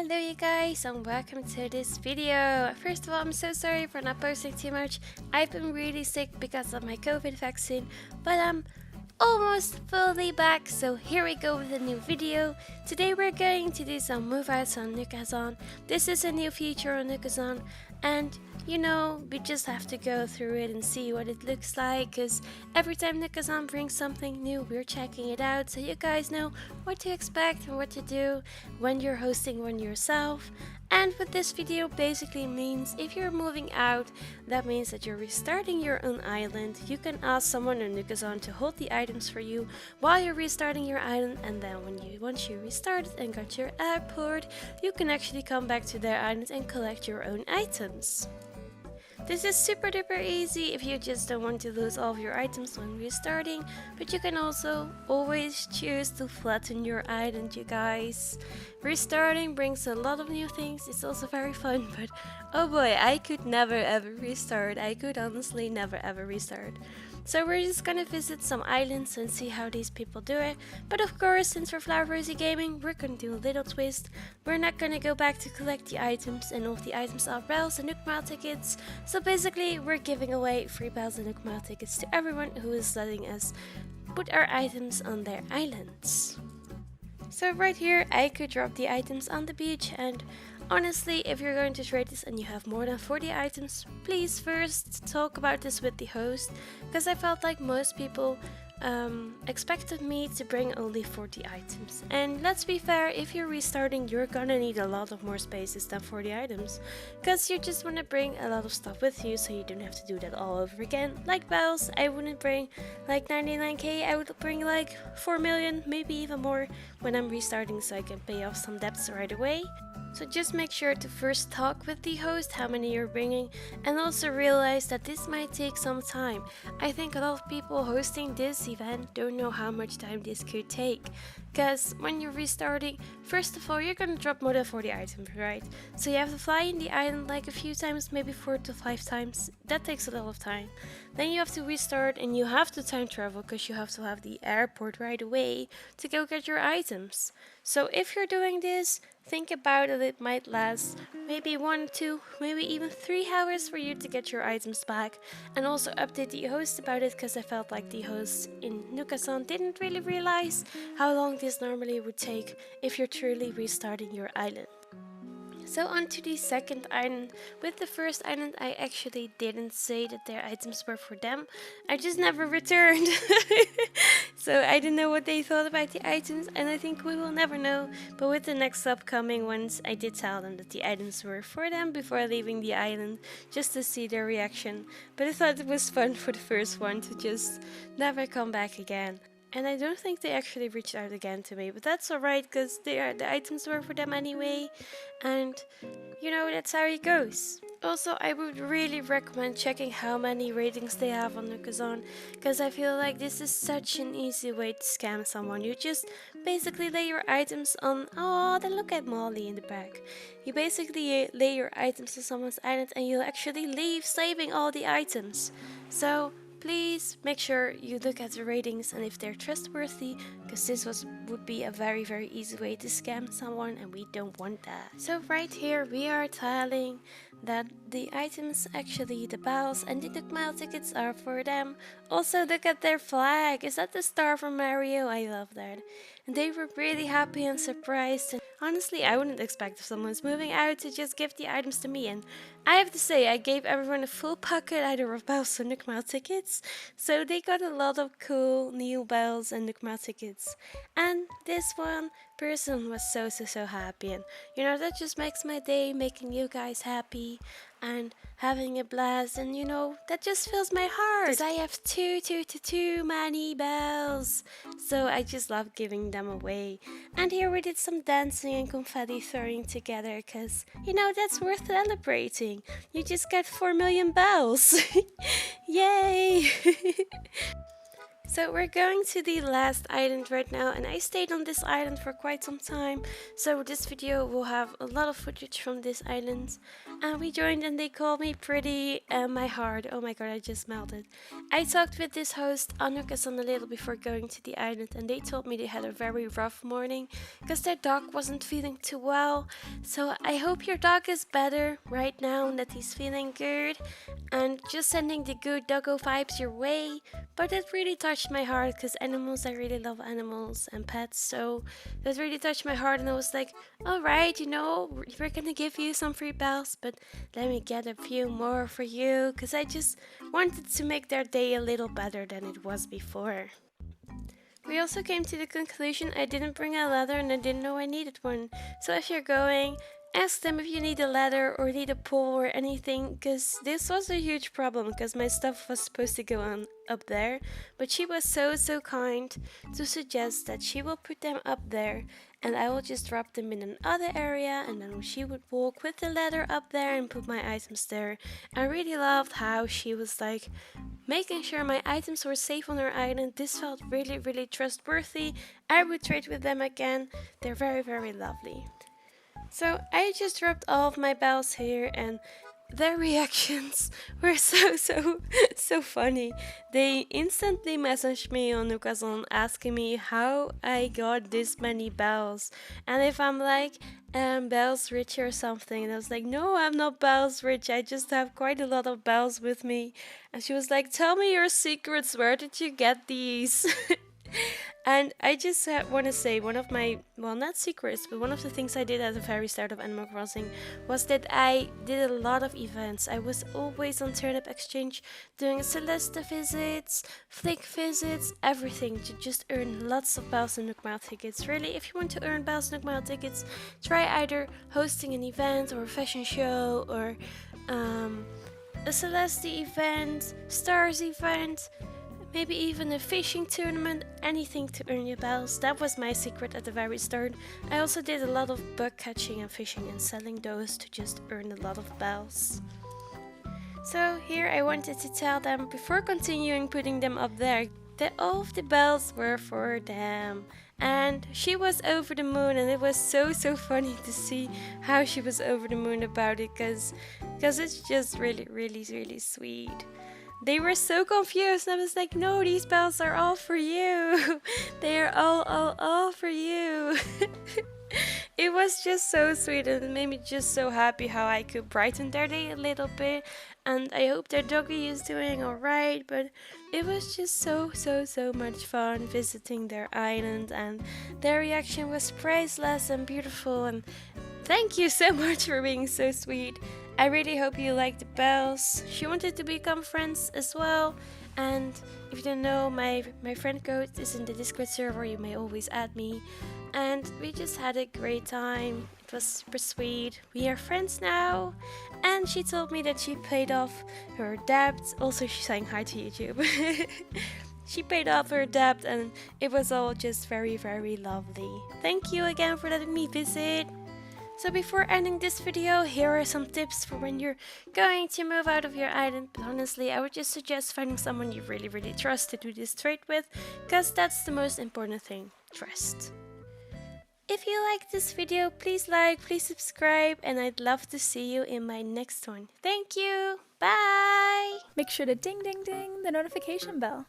Hello you guys and welcome to this video. First of all, I'm so sorry for not posting too much. I've been really sick because of my COVID vaccine, but I'm almost fully back, so here we go with a new video. Today we're going to do some move outs on Nookazon. This is a new feature on Nookazon, and you know, we just have to go through it and see what it looks like, because every time Nookazon brings something new, we're checking it out so you guys know what to expect and what to do when you're hosting one yourself. And what this video basically means, if you're moving out, that means that you're restarting your own island. You can ask someone on Nookazon to hold the items for you while you're restarting your island, and then once you restarted and got your airport, you can actually come back to their island and collect your own items. This is super duper easy if you just don't want to lose all of your items when restarting, but you can also always choose to flatten your island, you guys. Restarting brings a lot of new things, it's also very fun, but oh boy, I could never ever restart. I could honestly never ever restart. So we're just gonna visit some islands and see how these people do it. But of course, since we're FlowerRosie Gaming, we're gonna do a little twist. We're not gonna go back to collect the items, and all of the items are bells and Nook tickets. So basically, we're giving away free bells and Nook tickets to everyone who is letting us put our items on their islands. So right here, I could drop the items on the beach, and honestly, if you're going to trade this and you have more than 40 items, please first talk about this with the host, because I felt like most people expected me to bring only 40 items. And let's be fair, if you're restarting, you're gonna need a lot of more spaces than 40 items, because you just want to bring a lot of stuff with you so you don't have to do that all over again. Like bells, I wouldn't bring like 99k, I would bring like 4 million, maybe even more when I'm restarting, so I can pay off some debts right away. So just make sure to first talk with the host how many you're bringing, and also realize that this might take some time. I think a lot of people hosting this event don't know how much time this could take, because when you're restarting, first of all, you're gonna drop more than 40 items, right? So you have to fly in the island like a few times, maybe 4 to 5 times. That takes a lot of time. Then you have to restart, and you have to time travel because you have to have the airport right away to go get your items. So if you're doing this, think about it, it might last maybe 1, 2, maybe even 3 hours for you to get your items back. And also update the host about it, because I felt like the host in Nookazon didn't really realize how long this normally would take if you're truly restarting your island. So on to the second island. With the first island, I actually didn't say that their items were for them. I just never returned. So I didn't know what they thought about the items, and I think we will never know. But with the next upcoming ones, I did tell them that the items were for them before leaving the island, just to see their reaction. But I thought it was fun for the first one to just never come back again. And I don't think they actually reached out again to me, but that's alright, because the items were for them anyway, and you know, that's how it goes. Also, I would really recommend checking how many ratings they have on Nookazon, because I feel like this is such an easy way to scam someone. You just basically lay your items on, oh, then look at Molly in the back. You basically lay your items on someone's island and you'll actually leave saving all the items. So please make sure you look at the ratings and if they're trustworthy, because this would be a very easy way to scam someone, and we don't want that. So right here we are telling that the items, actually the bells and the Nook tickets, are for them. Also look at their flag, is that the star from Mario? I love that. And they were really happy and surprised, and honestly I wouldn't expect if someone's moving out to just give the items to me. And I have to say, I gave everyone a full pocket either of bells or Nook tickets, so they got a lot of cool new bells and Nook tickets. And this one person was so happy, and you know, that just makes my day, making you guys happy and having a blast, and you know, that just fills my heart, because I have too many bells, so I just love giving them away. And here we did some dancing and confetti throwing together, because you know, that's worth celebrating. You just got 4 million bells. Yay. So we're going to the last island right now, and I stayed on this island for quite some time, so this video will have a lot of footage from this island. And we joined and they called me pretty, and my heart, oh my god, I just melted. I talked with this host on Nookazon a little before going to the island, and they told me they had a very rough morning because their dog wasn't feeling too well. So I hope your dog is better right now and that he's feeling good, and just sending the good doggo vibes your way. But that really touched my heart because animals, I really love animals and pets, so that really touched my heart. And I was like, alright, you know, we're gonna give you some free bells, but let me get a few more for you because I just wanted to make their day a little better than it was before. We also came to the conclusion I didn't bring a ladder and I didn't know I needed one. So if you're going, ask them if you need a ladder or need a pole or anything, because this was a huge problem because my stuff was supposed to go on up there, but she was so kind to suggest that she will put them up there and I will just drop them in another area, and then she would walk with the ladder up there and put my items there. I really loved how she was like making sure my items were safe on her island. This felt really trustworthy. I would trade with them again. They're very lovely. So I just dropped all of my bells here, and their reactions were so funny. They instantly messaged me on Nookazon asking me how I got this many bells and if I'm like bells rich or something, and I was like, no, I'm not bells rich, I just have quite a lot of bells with me. And she was like, tell me your secrets, where did you get these? And I just want to say one of my, well, not secrets, but one of the things I did at the very start of Animal Crossing was that I did a lot of events. I was always on Turnip Exchange doing Celeste visits, Flick visits, everything to just earn lots of Bells and Nook Mile tickets. Really, if you want to earn Bells and Nook Mile tickets, try either hosting an event or a fashion show or a Celeste event, Stars event, maybe even a fishing tournament, anything to earn your bells. That was my secret at the very start. I also did a lot of bug catching and fishing and selling those to just earn a lot of bells. So here I wanted to tell them before continuing putting them up there that all of the bells were for them. And she was over the moon, and it was so funny to see how she was over the moon about it, because it's just really sweet. They were so confused, and I was like, no, these bells are all for you. They are all for you. It was just so sweet, and it made me just so happy how I could brighten their day a little bit. And I hope their doggy is doing alright, but it was just so much fun visiting their island, and their reaction was priceless and beautiful, and thank you so much for being so sweet. I really hope you liked the bells. She wanted to become friends as well. And if you don't know, my friend code is in the Discord server. You may always add me. And we just had a great time. It was super sweet. We are friends now. And she told me that she paid off her debt. Also, she's saying hi to YouTube. She paid off her debt, and it was all just very lovely. Thank you again for letting me visit. So before ending this video, here are some tips for when you're going to move out of your island. But honestly, I would just suggest finding someone you really trust to do this trade with, because that's the most important thing, trust. If you liked this video, please like, please subscribe, and I'd love to see you in my next one. Thank you, bye! Make sure to ding the notification bell.